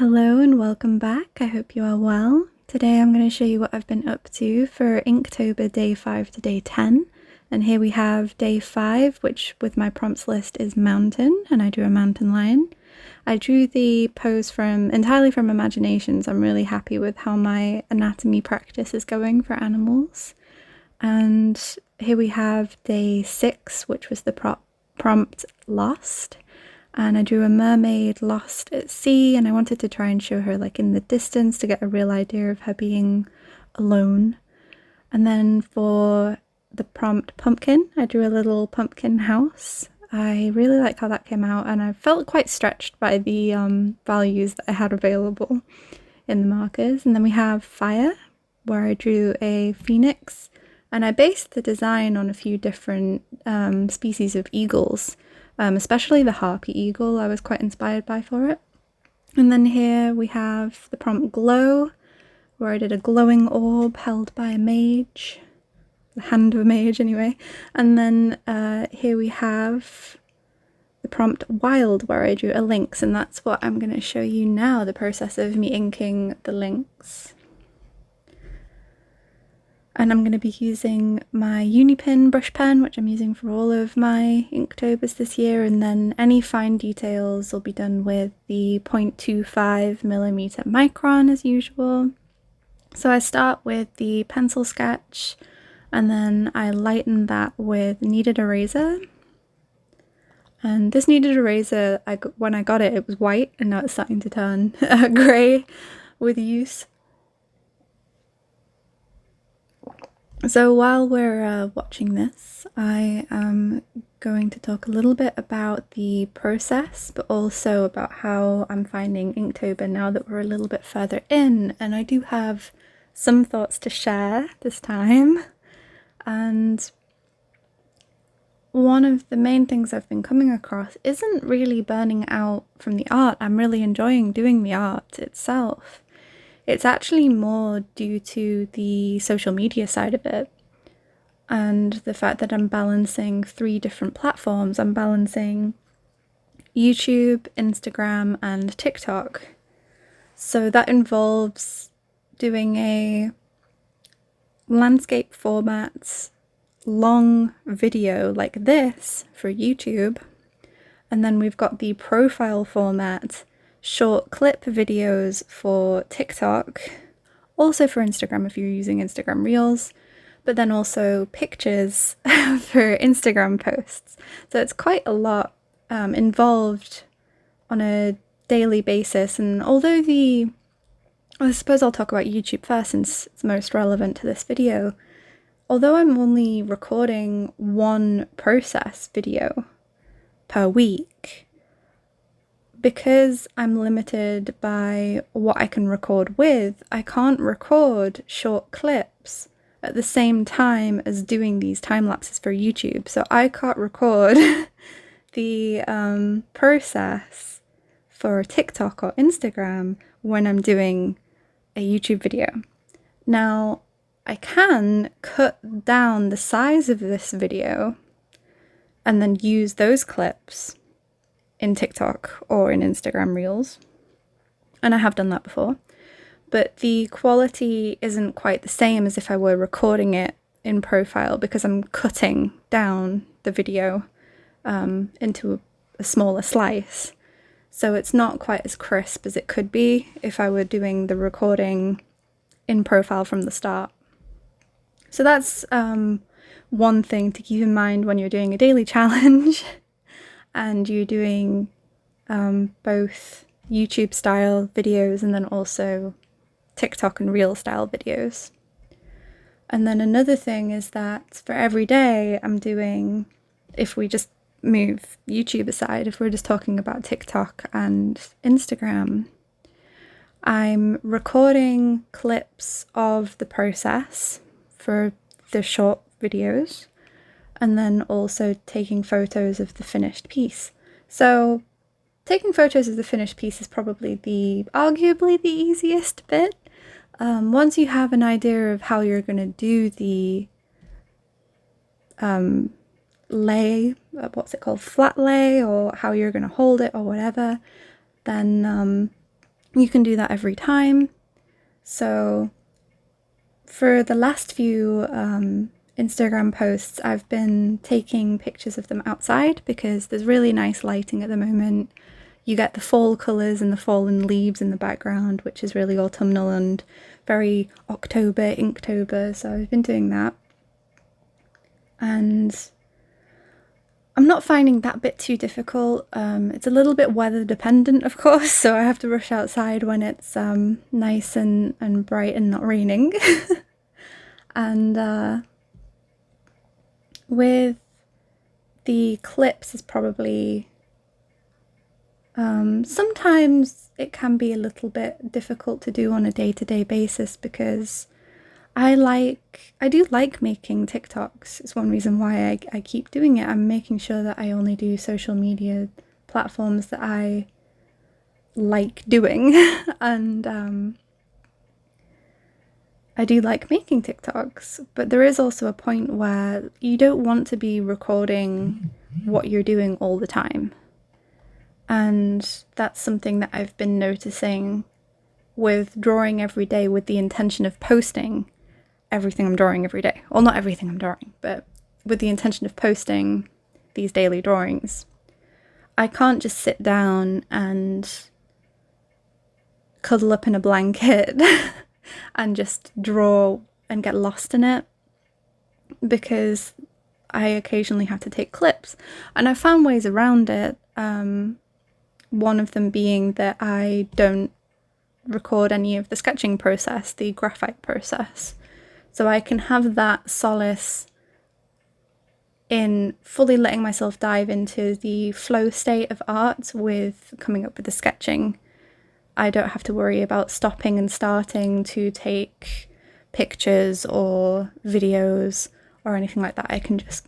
Hello and welcome back. I hope you are well. Today I'm going to show you what I've been up to for Inktober day 5 to day 10. And here we have day 5, which with my prompts list is mountain, and I drew a mountain lion. I drew the pose entirely from imagination, so I'm really happy with how my anatomy practice is going for animals. And here we have day 6, which was the prompt lost. And I drew a mermaid lost at sea, and I wanted to try and show her like in the distance to get a real idea of her being alone. And then for the prompt pumpkin, I drew a little pumpkin house. I really like how that came out, and I felt quite stretched by the values that I had available in the markers. And then we have fire, where I drew a phoenix, and I based the design on a few different species of eagles. Especially the harpy eagle I was quite inspired by for it. And then here we have the prompt glow, where I did a glowing orb held by a mage, the hand of a mage anyway. And then here we have the prompt wild, where I drew a lynx, and that's what I'm going to show you now, the process of me inking the lynx. And I'm going to be using my Unipin brush pen, which I'm using for all of my Inktobers this year, and then any fine details will be done with the 0.25mm micron as usual. So I start with the pencil sketch, and then I lighten that with kneaded eraser. And this kneaded eraser, when I got it, it was white, and now it's starting to turn grey with use. So while we're watching this, I am going to talk a little bit about the process, but also about how I'm finding Inktober now that we're a little bit further in, and I do have some thoughts to share this time. And one of the main things I've been coming across isn't really burning out from the art. I'm really enjoying doing the art itself. It's actually more due to the social media side of it and the fact that I'm balancing 3 different platforms. I'm balancing YouTube, Instagram, and TikTok. So that involves doing a landscape format, long video like this for YouTube, and then we've got the profile format, short clip videos for TikTok, also for Instagram if you're using Instagram Reels, but then also pictures for Instagram posts. So it's quite a lot involved on a daily basis. And although I suppose I'll talk about YouTube first since it's most relevant to this video. Although I'm only recording one process video per week, because I'm limited by what I can record with, I can't record short clips at the same time as doing these time lapses for YouTube. So I can't record the process for TikTok or Instagram when I'm doing a YouTube video. Now, I can cut down the size of this video and then use those clips in TikTok or in Instagram Reels, and I have done that before, but the quality isn't quite the same as if I were recording it in profile, because I'm cutting down the video into a smaller slice, so it's not quite as crisp as it could be if I were doing the recording in profile from the start. So that's one thing to keep in mind when you're doing a daily challenge and you're doing both YouTube style videos and then also TikTok and Reel style videos. And then another thing is that for every day I'm doing, if we just move YouTube aside, if we're just talking about TikTok and Instagram, I'm recording clips of the process for the short videos, and then also taking photos of the finished piece. So taking photos of the finished piece is probably arguably the easiest bit. Once you have an idea of how you're going to do the flat lay, or how you're going to hold it or whatever, then You can do that every time. So for the last few Instagram posts, I've been taking pictures of them outside because there's really nice lighting at the moment. You get the fall colours and the fallen leaves in the background, which is really autumnal and very October, Inktober, so I've been doing that. And I'm not finding that bit too difficult. It's a little bit weather dependent, of course, so I have to rush outside when it's nice and bright and not raining. And with the clips is probably sometimes it can be a little bit difficult to do on a day-to-day basis because I do like making TikToks. It's one reason why I keep doing it. I'm making sure that I only do social media platforms that I like doing. And I do like making TikToks, but there is also a point where you don't want to be recording what you're doing all the time. And that's something that I've been noticing with drawing every day with the intention of posting everything I'm drawing every day. Well, not everything I'm drawing, but with the intention of posting these daily drawings. I can't just sit down and cuddle up in a blanket and just draw and get lost in it, because I occasionally have to take clips. And I found ways around it. One of them being that I don't record any of the sketching process, the graphite process. So I can have that solace in fully letting myself dive into the flow state of art with coming up with the sketching. I don't have to worry about stopping and starting to take pictures or videos or anything like that. I can just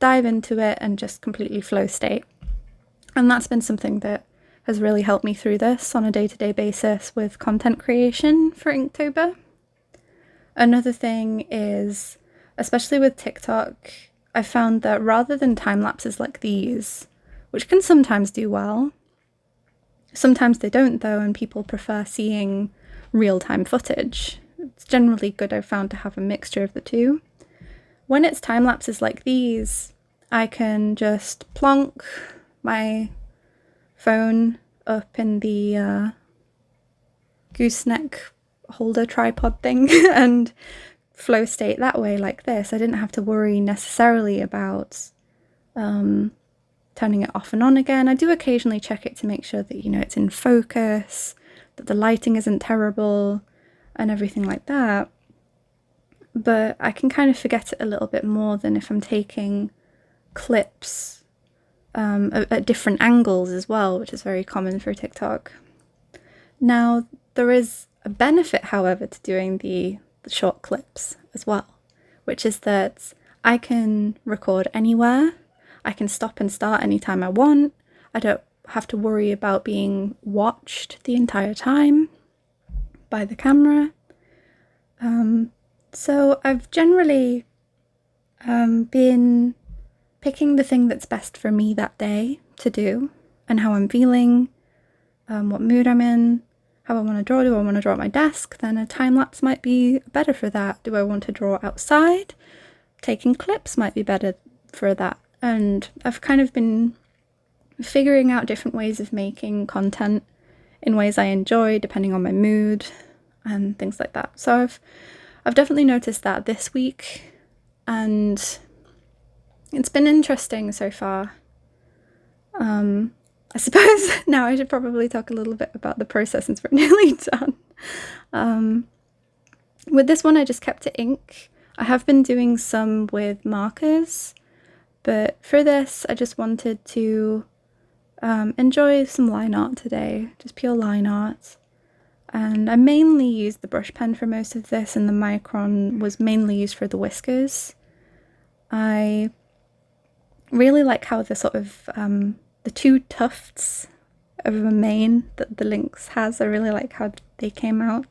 dive into it and just completely flow state. And that's been something that has really helped me through this on a day-to-day basis with content creation for Inktober. Another thing is, especially with TikTok, I found that rather than time lapses like these, which can sometimes do well, sometimes they don't though, and people prefer seeing real-time footage. It's generally good, I've found, to have a mixture of the two. When it's time lapses like these, I can just plonk my phone up in the gooseneck holder tripod thing and flow state that way like this. I didn't have to worry necessarily about turning it off and on again. I do occasionally check it to make sure that, you know, it's in focus, that the lighting isn't terrible and everything like that. But I can kind of forget it a little bit more than if I'm taking clips at different angles as well, which is very common for TikTok. Now, there is a benefit, however, to doing the short clips as well, which is that I can record anywhere. I can stop and start anytime I want. I don't have to worry about being watched the entire time by the camera. So I've generally been picking the thing that's best for me that day to do, and how I'm feeling, what mood I'm in, how I want to draw. Do I want to draw at my desk? Then a time-lapse might be better for that. Do I want to draw outside? Taking clips might be better for that. And I've kind of been figuring out different ways of making content in ways I enjoy, depending on my mood and things like that. So I've definitely noticed that this week, and it's been interesting so far. I suppose now I should probably talk a little bit about the process since we're nearly done. With this one, I just kept it ink. I have been doing some with markers, but for this, I just wanted to enjoy some line art today, just pure line art. And I mainly used the brush pen for most of this, and the micron was mainly used for the whiskers. I really like how the sort of the two tufts of a mane that the Lynx has, I really like how they came out.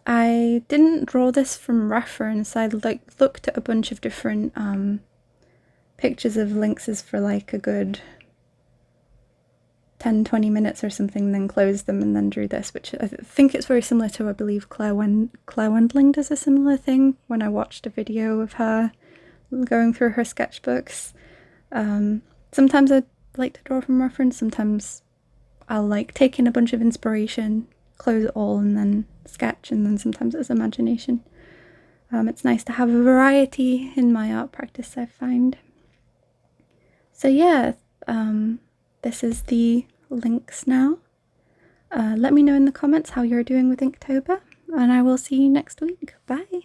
I didn't draw this from reference. I looked at a bunch of different pictures of lynxes for like a good 10-20 minutes or something, then closed them and then drew this, which I think it's very similar to, I believe, Claire Wendling does a similar thing when I watched a video of her going through her sketchbooks. Sometimes I like to draw from reference, sometimes I'll like take in a bunch of inspiration, close it all and then sketch, and then sometimes it's imagination. It's nice to have a variety in my art practice, I find. So yeah, this is the Lynx now. Let me know in the comments how you're doing with Inktober, and I will see you next week. Bye!